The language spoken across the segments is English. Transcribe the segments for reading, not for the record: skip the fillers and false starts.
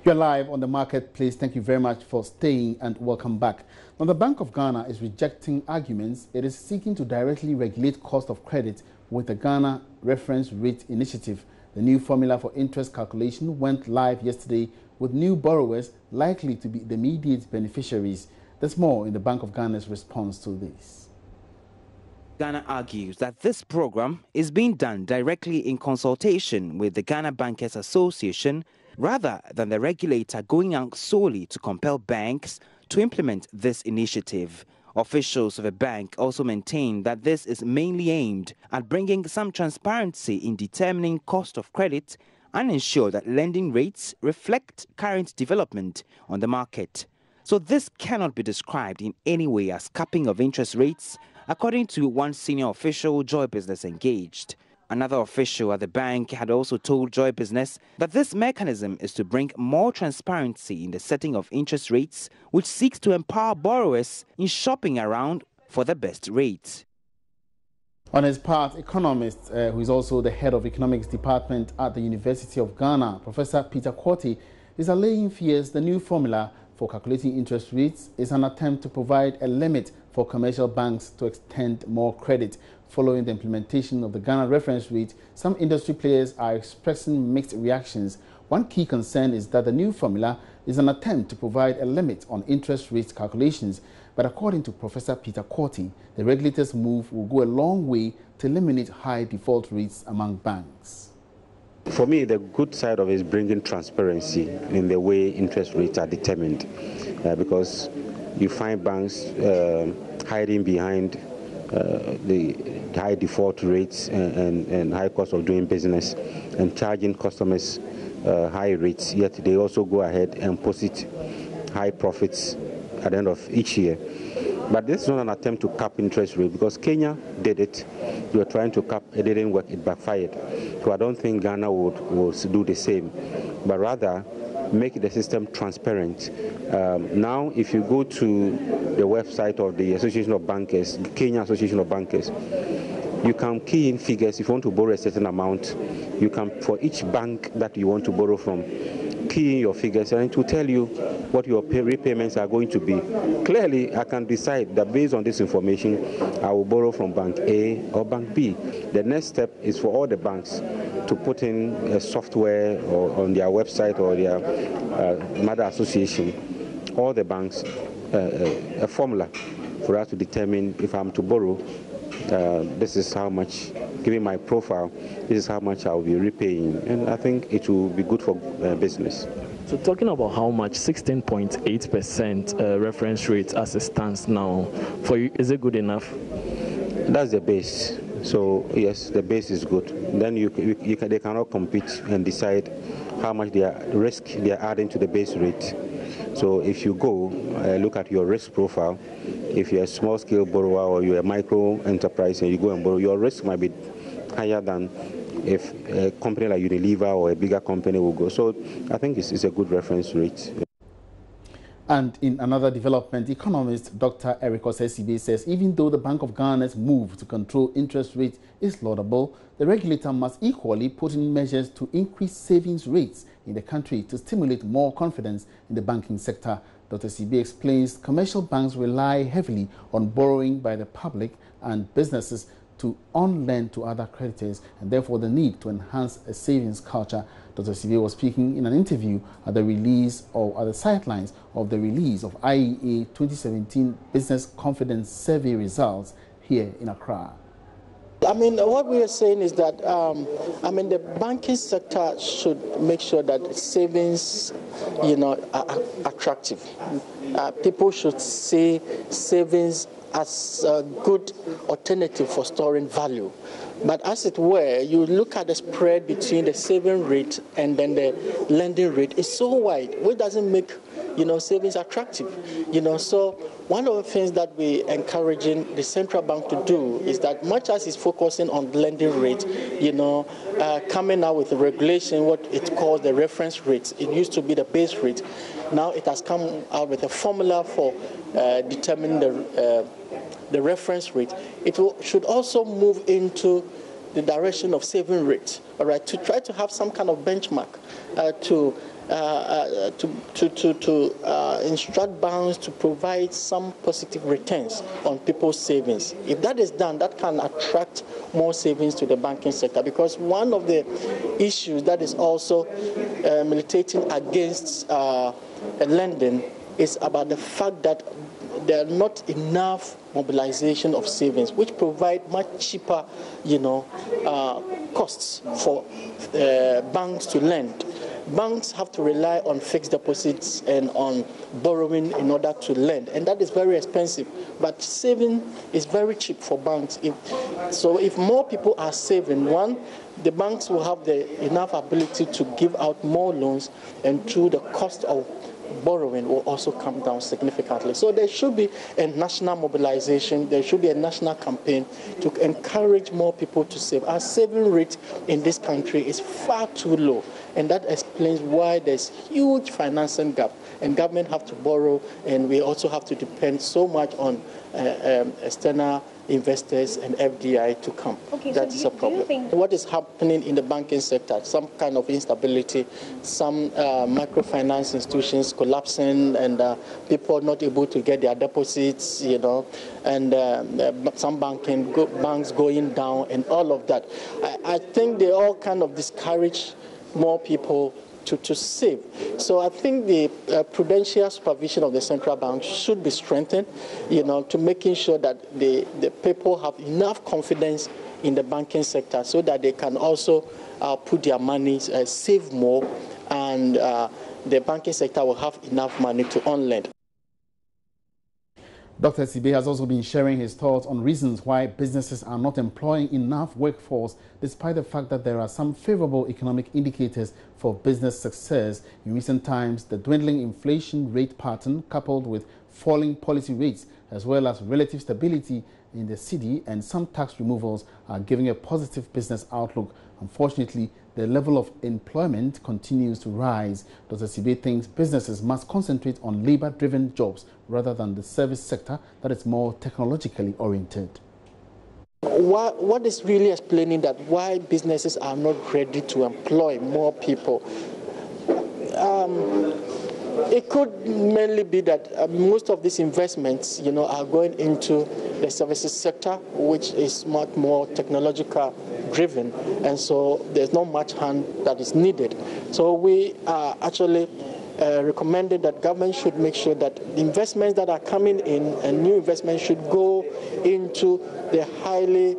You're live on the marketplace. Thank you very much for staying and welcome back. Now, the Bank of Ghana is rejecting arguments. It is seeking to directly regulate cost of credit with the Ghana Reference Rate Initiative. The new formula for interest calculation went live yesterday, with new borrowers likely to be the immediate beneficiaries. There's more in the Bank of Ghana's response to this. Ghana argues that this program is being done directly in consultation with the Ghana Bankers Association rather than the regulator going out solely to compel banks to implement this initiative. Officials of the bank also maintain that this is mainly aimed at bringing some transparency in determining cost of credit and ensure that lending rates reflect current development on the market. So this cannot be described in any way as capping of interest rates, according to one senior official Joy Business engaged. Another official at the bank had also told Joy Business that this mechanism is to bring more transparency in the setting of interest rates, which seeks to empower borrowers in shopping around for the best rates. On his part, Economist, who is also the head of economics department at the University of Ghana, Professor Peter Quartey, is allaying fears the new formula for calculating interest rates is an attempt to provide a limit for commercial banks to extend more credit. Following the implementation of the Ghana reference rate, some industry players are expressing mixed reactions. One key concern is that the new formula is an attempt to provide a limit on interest rate calculations. But according to Professor Peter Quartey, the regulator's move will go a long way to eliminate high default rates among banks. For me, the good side of it is bringing transparency in the way interest rates are determined, because you find banks hiding behind the high default rates and high cost of doing business and charging customers high rates, yet they also go ahead and post high profits at the end of each year. But this is not an attempt to cap interest rate, because Kenya did it. They were trying to cap, it didn't work, it backfired. So I don't think Ghana would do the same, but rather make the system transparent. Now, if you go to the website of the Association of Bankers, Kenya Association of Bankers, you can key in figures. If you want to borrow a certain amount, you can, for each bank that you want to borrow from, key in your figures and it will tell you what your repayments are going to be. Clearly, I can decide that based on this information, I will borrow from Bank A or Bank B. The next step is for all the banks to put in a software or on their website or their mother association, all the banks, a formula for us to determine if I'm to borrow, this is how much, given my profile, this is how much I will be repaying. And I think it will be good for business. So talking about how much, 16.8% reference rate as it stands now, for you, is it good enough? That's the base. So yes, the base is good. Then they cannot compete and decide how much risk they are adding to the base rate. So if you go look at your risk profile, if you're a small-scale borrower or you're a micro enterprise and you go and borrow, your risk might be higher than if a company like Unilever or a bigger company will go. So I think it's a good reference rate. And in another development, economist Dr. Eric Osesibe says even though the Bank of Ghana's move to control interest rates is laudable, the regulator must equally put in measures to increase savings rates in the country to stimulate more confidence in the banking sector. Dr. Sibe explains commercial banks rely heavily on borrowing by the public and businesses to on-lend to other creditors, and therefore the need to enhance a savings culture. Dr. Sibe was speaking in an interview at the release or at the sidelines of the release of IEA 2017 Business Confidence Survey results here in Accra. I mean, what we are saying is that, the banking sector should make sure that savings, are attractive. People should see savings as a good alternative for storing value. But as it were, you look at the spread between the saving rate and then the lending rate is so wide, which doesn't make, savings attractive. So one of the things that we're encouraging the central bank to do is that much as it's focusing on lending rate, coming out with a regulation, what it calls the reference rate. It used to be the base rate. Now it has come out with a formula for determining the reference rate. It should also move into the direction of saving rates, all right, to try to have some kind of benchmark to instruct banks to provide some positive returns on people's savings. If that is done, that can attract more savings to the banking sector, because one of the issues that is also militating against lending is about the fact that there are not enough mobilization of savings, which provide much cheaper, costs for banks to lend. Banks have to rely on fixed deposits and on borrowing in order to lend, and that is very expensive. But saving is very cheap for banks. If more people are saving, one, the banks will have enough ability to give out more loans, and two, the cost of borrowing will also come down significantly. So there should be a national mobilization, there should be a national campaign to encourage more people to save. Our saving rate in this country is far too low, and that explains why there's huge financing gap, and government have to borrow, and we also have to depend so much on external investors and FDI to come. Okay, that is a problem. What is happening in the banking sector? Some kind of instability, some microfinance institutions collapsing, and people not able to get their deposits, and some banks going down, and all of that. I think they all kind of discourage more people to save. So I think the prudential supervision of the central bank should be strengthened, to making sure that the people have enough confidence in the banking sector so that they can also put their money, save more, and the banking sector will have enough money to on-lend. Dr. Sibe has also been sharing his thoughts on reasons why businesses are not employing enough workforce, despite the fact that there are some favorable economic indicators for business success. In recent times, the dwindling inflation rate pattern, coupled with falling policy rates, as well as relative stability in the cedi and some tax removals, are giving a positive business outlook. Unfortunately, the level of employment continues to rise. Dr. Sibe thinks businesses must concentrate on labor-driven jobs rather than the service sector that is more technologically oriented. What is really explaining that why businesses are not ready to employ more people? It could mainly be that most of these investments, are going into the services sector, which is much more technological driven, and so there's not much hand that is needed. So we are actually recommended that government should make sure that the investments that are coming in and new investments should go into the highly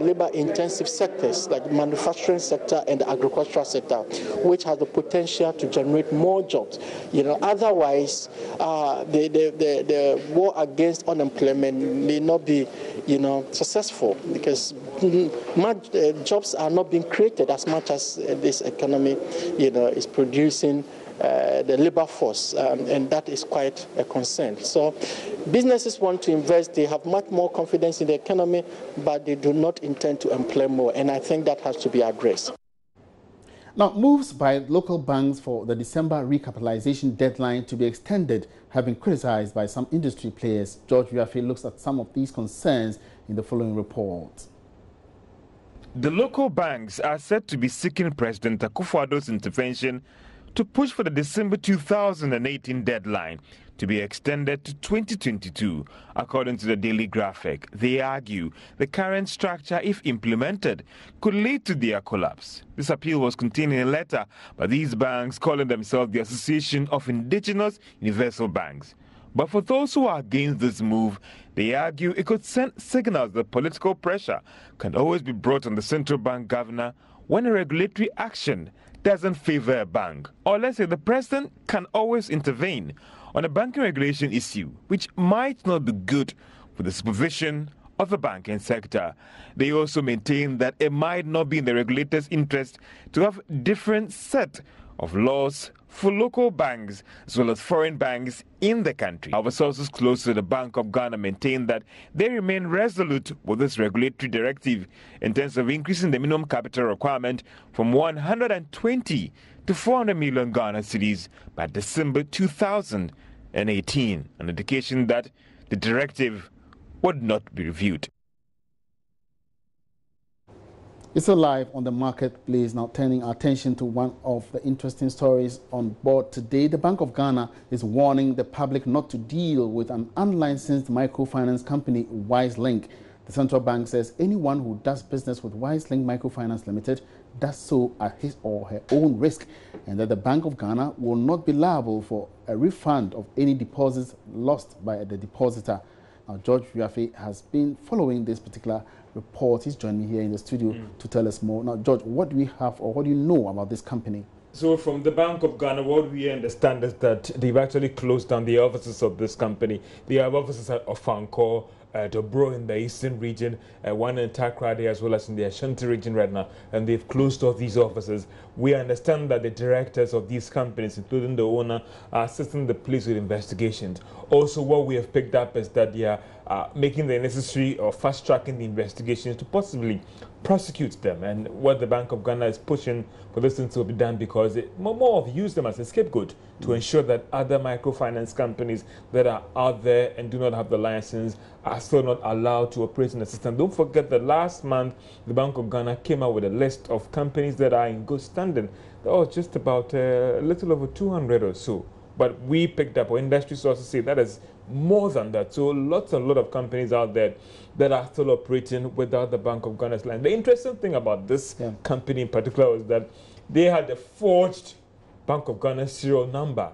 labor-intensive sectors like the manufacturing sector and the agricultural sector, which has the potential to generate more jobs. Otherwise, the war against unemployment may not be, successful, because jobs are not being created as much as this economy, is producing the labor force, and that is quite a concern. So businesses want to invest, they have much more confidence in the economy, but they do not intend to employ more, and I think that has to be addressed. Now, moves by local banks for the December recapitalization deadline to be extended have been criticized by some industry players. George Wiafe looks at some of these concerns in the following report. The local banks are said to be seeking President Akufo-Addo's intervention to push for the December 2018 deadline to be extended to 2022. According to the Daily Graphic, they argue the current structure, if implemented, could lead to their collapse. This appeal was contained in a letter by these banks calling themselves the Association of Indigenous Universal Banks. But for those who are against this move, they argue it could send signals that political pressure can always be brought on the central bank governor when a regulatory action doesn't favor a bank. Or let's say the president can always intervene on a banking regulation issue, which might not be good for the supervision of the banking sector. They also maintain that it might not be in the regulator's interest to have different set of laws for local banks as well as foreign banks in the country. Our sources close to the Bank of Ghana maintain that they remain resolute with this regulatory directive in terms of increasing the minimum capital requirement from 120 to 400 million Ghana cedis by December 2018, an indication that the directive would not be reviewed. It's live on the marketplace. Now turning our attention to one of the interesting stories on board today. The Bank of Ghana is warning the public not to deal with an unlicensed microfinance company, WiseLink. The central bank says anyone who does business with WiseLink Microfinance Limited does so at his or her own risk, and that the Bank of Ghana will not be liable for a refund of any deposits lost by the depositor. Now, George Riafe has been following this particular report. He's joined me here in the studio to tell us more. Now, George, what do we have or what do you know about this company? So from the Bank of Ghana, what we understand is that they've actually closed down the offices of this company. They have offices at Ofankor, Dobro in the eastern region, one in Takrady as well as in the Ashanti region right now, and they've closed off these offices. We understand that the directors of these companies, including the owner, are assisting the police with investigations. Also, what we have picked up is that they are making the necessary or fast-tracking the investigations to possibly prosecute them, and what the Bank of Ghana is pushing for this thing to be done, because it more of use them as a scapegoat to ensure that other microfinance companies that are out there and do not have the license are still not allowed to operate in the system. Don't forget that last month the Bank of Ghana came out with a list of companies that are in good standing. That was just about a little over 200 or so. But we picked up, or industry sources say that is more than that. So lots and lot of companies out there that are still operating without the Bank of Ghana's line. The interesting thing about this company in particular was that they had a forged Bank of Ghana serial number.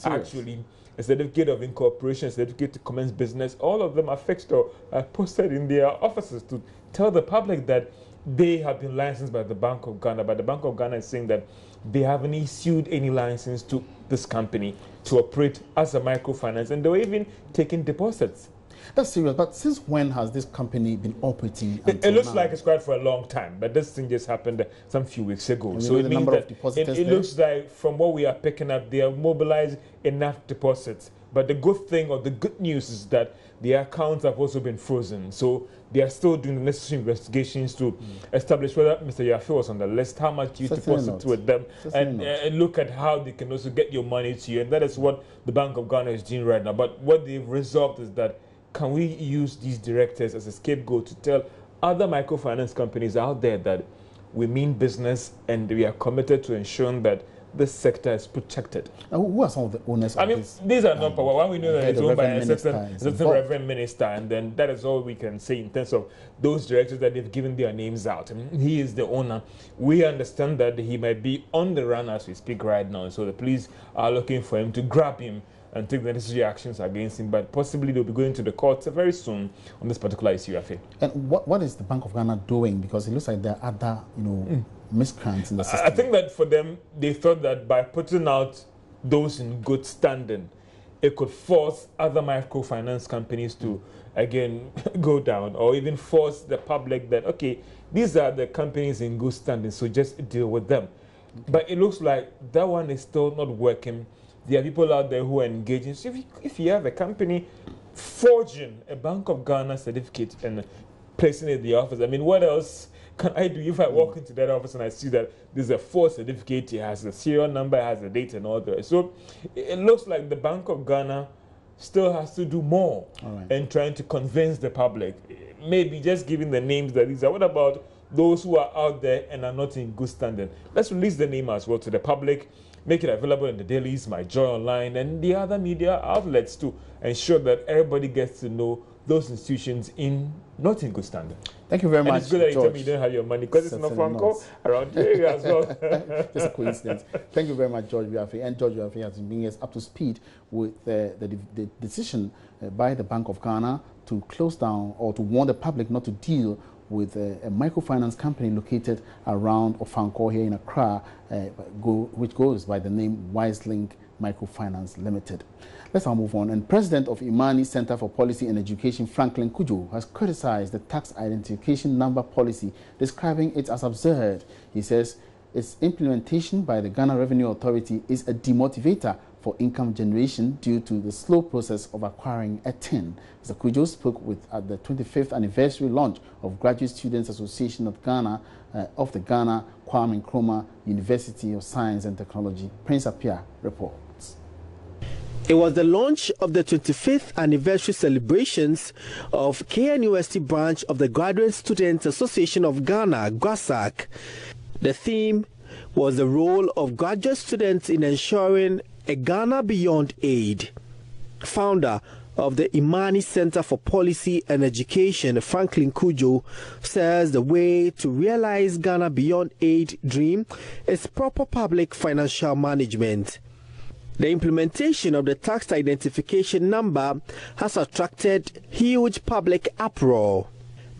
Actually, a certificate of incorporation, a certificate to commence business, all of them are fixed or posted in their offices to tell the public that they have been licensed by the Bank of Ghana. But the Bank of Ghana is saying that they haven't issued any license to this company to operate as a microfinance, and they were even taking deposits. That's serious, but since when has this company been operating? It looks like it's quite for a long time, but this thing just happened some few weeks ago. So it means that it looks like, from what we are picking up, they have mobilized enough deposits. But the good thing, or the good news, is that the accounts have also been frozen. So they are still doing the necessary investigations to establish whether Mr. Yafe was on the list, how much you deposit with them, and look at how they can also get your money to you. And that is what the Bank of Ghana is doing right now. But what they've resolved is that, can we use these directors as a scapegoat to tell other microfinance companies out there that we mean business and we are committed to ensuring that this sector is protected? Who are some of the owners of this? These are not power. One, we know that it's owned by a certain Reverend Minister, and then that is all we can say in terms of those directors that they've given their names out. And he is the owner. We understand that he might be on the run as we speak right now, so the police are looking for him to grab him and take the necessary actions against him, but possibly they'll be going to the courts very soon on this particular issue, I think. And what is the Bank of Ghana doing? Because it looks like there are other, miscreants in the system. I think that for them, they thought that by putting out those in good standing, it could force other microfinance companies to, again, go down, or even force the public that, okay, these are the companies in good standing, so just deal with them. But it looks like that one is still not working. There are people out there who are engaging. So if you have a company forging a Bank of Ghana certificate and placing it in the office, I mean, what else can I do if I walk into that office and I see that there's a forged certificate, it has a serial number, it has a date and all that. So it looks like the Bank of Ghana still has to do more in trying to convince the public. Maybe just giving the names that these are. What about those who are out there and are not in good standing? Let's release the name as well to the public. Make it available in the dailies, My Joy Online, and the other media outlets to ensure that everybody gets to know those institutions not in good standing. Thank you very much, it's good that you George. tell me you don't have your money, because it's not phone call around here as well. Just a coincidence. Thank you very much, George Riafe. And George Riafe has been bringing us up to speed with the decision by the Bank of Ghana to close down, or to warn the public not to deal with a microfinance company located around Ofankor here in Accra, which goes by the name WiseLink Microfinance Limited. Let's now move on. And President of Imani Center for Policy and Education, Franklin Kujo, has criticized the tax identification number policy, describing it as absurd. He says its implementation by the Ghana Revenue Authority is a demotivator for income generation due to the slow process of acquiring a TIN. Mr. Kujo spoke at the 25th anniversary launch of Graduate Students Association of Ghana, of the Ghana Kwame Nkrumah University of Science and Technology. Prince Appiah reports. It was the launch of the 25th anniversary celebrations of KNUST branch of the Graduate Students Association of Ghana, GWASAC. The theme was the role of graduate students in ensuring a Ghana beyond aid. Founder of the Imani Center for Policy and Education, Franklin Kujo, says the way to realize Ghana beyond aid dream is proper public financial management. The implementation of the tax identification number has attracted huge public uproar.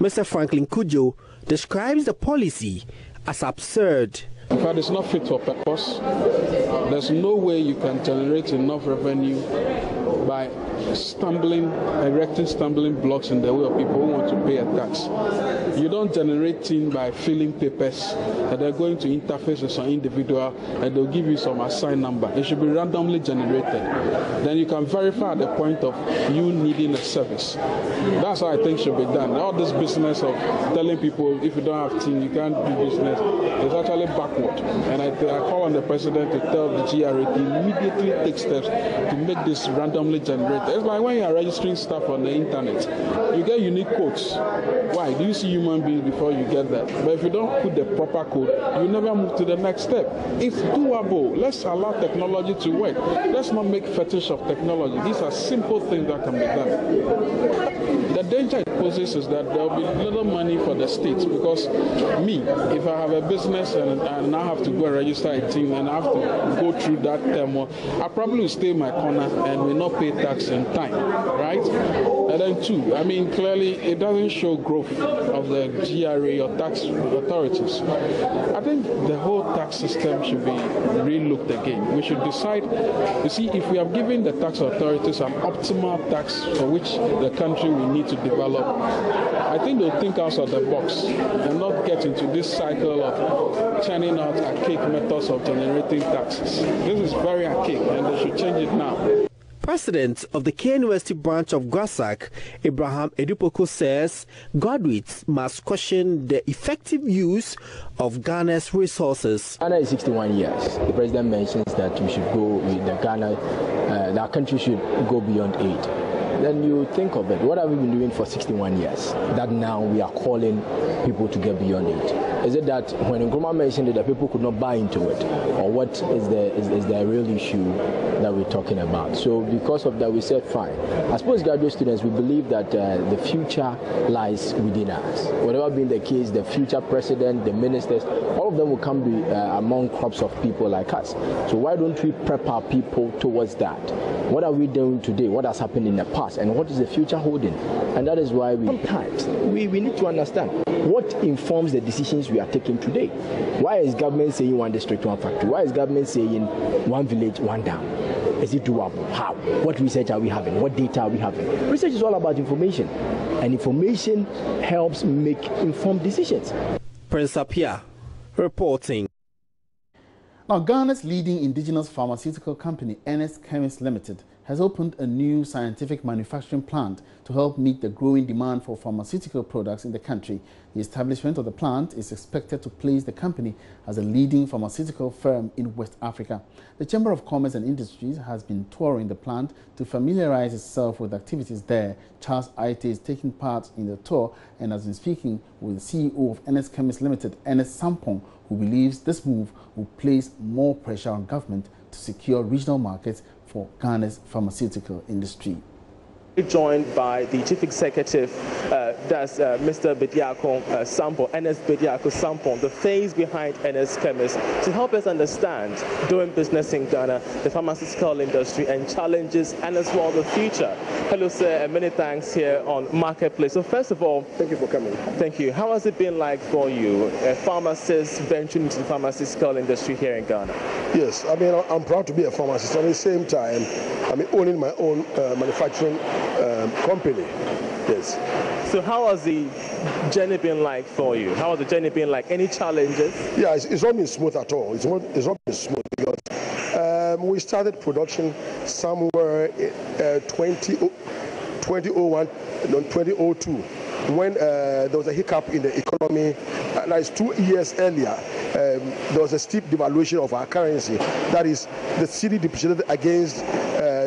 Mr. Franklin Kujo describes the policy as absurd. In fact, it's not fit for purpose. There's no way you can generate enough revenue by erecting stumbling blocks in the way of people who want to pay a tax. You don't generate it by filling papers that they're going to interface with some individual and they'll give you some assigned number. It should be randomly generated. Then you can verify at the point of you needing a service. That's how I think should be done. All this business of telling people if you don't have team, you can't do business is actually backward. And I call on the president to tell the GRA to immediately take steps to make this randomly generated. It's like when you are registering stuff on the internet, you get unique codes. Why? Do you see human beings before you get that? But if you don't put the proper code, you never move to the next step. It's doable. Let's allow technology to work. Let's not make fetish of technology. These are simple things that can be done. The danger it poses is that there will be little money for the states because if I have a business and I now have to go and register a team and I have to go through that turmoil, I probably will stay in my corner and will not pay tax in time, right? And then two, clearly it doesn't show growth of the GRA or tax authorities. I think the whole tax system should be re-looked again. We should decide, you see, if we have given the tax authorities an optimal tax for which the country will need to develop, I think they'll think outside the box and not get into this cycle of churning out archaic methods of generating taxes. This is very archaic and they should change it now. President of the KNUST branch of GWASAC, Abraham Edupoko, says graduates must question the effective use of Ghana's resources. Ghana is 61 years. The president mentions that we should go with the Ghana, our country should go beyond aid. Then you think of it, what have we been doing for 61 years that now we are calling people to get beyond it? Is it that when Nkrumah mentioned it, that people could not buy into it? Or what is the real issue that we're talking about? So because of that, we said, fine. As postgraduate students, we believe that the future lies within us. Whatever being the case, the future president, the ministers, all of them will come be among crops of people like us. So why don't we prep our people towards that? What are we doing today? What has happened in the past? And what is the future holding? And that is why sometimes we need to understand what informs the decisions we are taking today. Why is government saying one district, one factory? Why is government saying one village, one dam? Is it doable? How? What research are we having? What data are we having? Research is all about information. And information helps make informed decisions. Prince Apia reporting. Now, Ghana's leading indigenous pharmaceutical company, Economist Limited, has opened a new scientific manufacturing plant to help meet the growing demand for pharmaceutical products in the country. The establishment of the plant is expected to place the company as a leading pharmaceutical firm in West Africa. The Chamber of Commerce and Industries has been touring the plant to familiarize itself with activities there. Charles Aite is taking part in the tour and has been speaking with the CEO of Economist Limited, Ernest Sampong, who believes this move will place more pressure on government to secure regional markets for Ghana's pharmaceutical industry. Joined by the Chief Executive, that's Mr. Bediako Sampong, Ernest Bediako Sampong, the face behind Ernest Chemist, to help us understand doing business in Ghana, the pharmaceutical industry, and challenges, and as well the future. Hello, sir, and many thanks here on Marketplace. So first of all, thank you for coming. Thank you. How has it been like for you, a pharmacist venturing into the pharmaceutical industry here in Ghana? Yes, I'm proud to be a pharmacist. At the same time, owning my own manufacturing company. Yes. So how has the journey been like for you? How has the journey been like? Any challenges? Yeah, it's not been smooth at all. It's not been smooth because we started production somewhere 2001, 2002, when there was a hiccup in the economy. And that's 2 years earlier, there was a steep devaluation of our currency. That is, the cedi depreciated against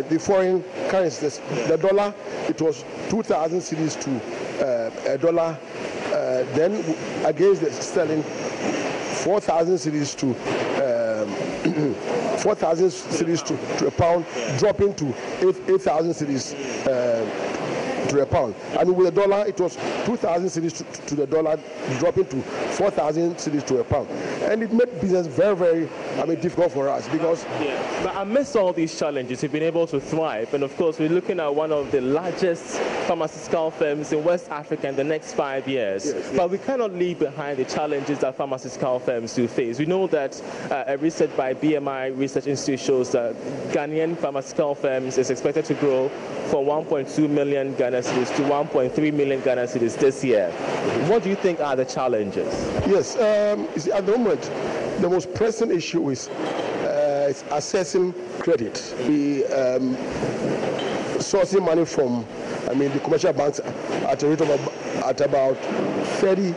the foreign currencies. The dollar, it was 2,000 cedis to a dollar. Then against the sterling, 4,000 cedis to 4,000 cedis to a pound, dropping to 8,000 cedis to a pound. And with the dollar, it was 2,000 cedis to the dollar, dropping to 4,000 cedis to a pound. And it made business very, very, difficult for us because... But amidst all these challenges, you've been able to thrive. And of course, we're looking at one of the largest pharmaceutical firms in West Africa in the next 5 years. Yes. But we cannot leave behind the challenges that pharmaceutical firms do face. We know that a research by BMI Research Institute shows that Ghanaian pharmaceutical firms is expected to grow from 1.2 million Ghana cedis to 1.3 million Ghana cedis this year. What do you think are the challenges? Yes, at the moment, the most pressing issue is accessing credit. Sourcing money from, the commercial banks at a rate of about 30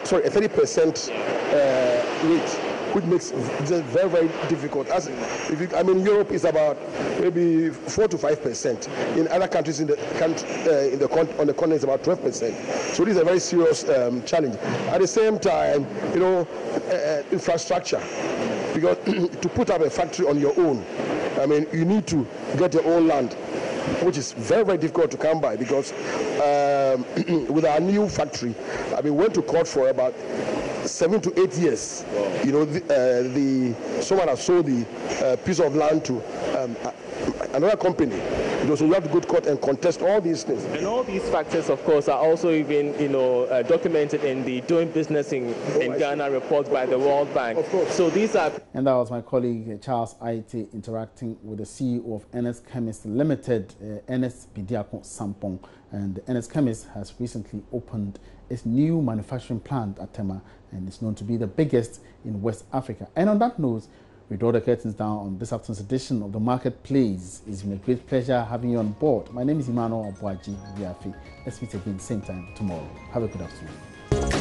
30% rate, which makes it very, very difficult. Europe is about maybe 4 to 5%. In other countries on the continent, it's about 12%. So this is a very serious challenge. At the same time, infrastructure, because to put up a factory on your own, you need to get your own land, which is very, very difficult to come by because with our new factory, we went to court for about 7 to 8 years. Someone has sold the piece of land to another company. So you have to go to court and contest all these things. And all these factors, of course, are also even documented in the Doing Business in Ghana report by the World Bank. Of course. So these are... And that was my colleague Charles Aite interacting with the CEO of Economist Chemist Limited, Ernest Bidiako Sampong. And Economist Chemist has recently opened its new manufacturing plant at Tema, and it's known to be the biggest in West Africa. And on that note, we draw the curtains down on this afternoon's edition of the Marketplace. It's been a great pleasure having you on board. My name is Emmanuel Obuaji Biafi. Let's meet again same time tomorrow. Have a good afternoon.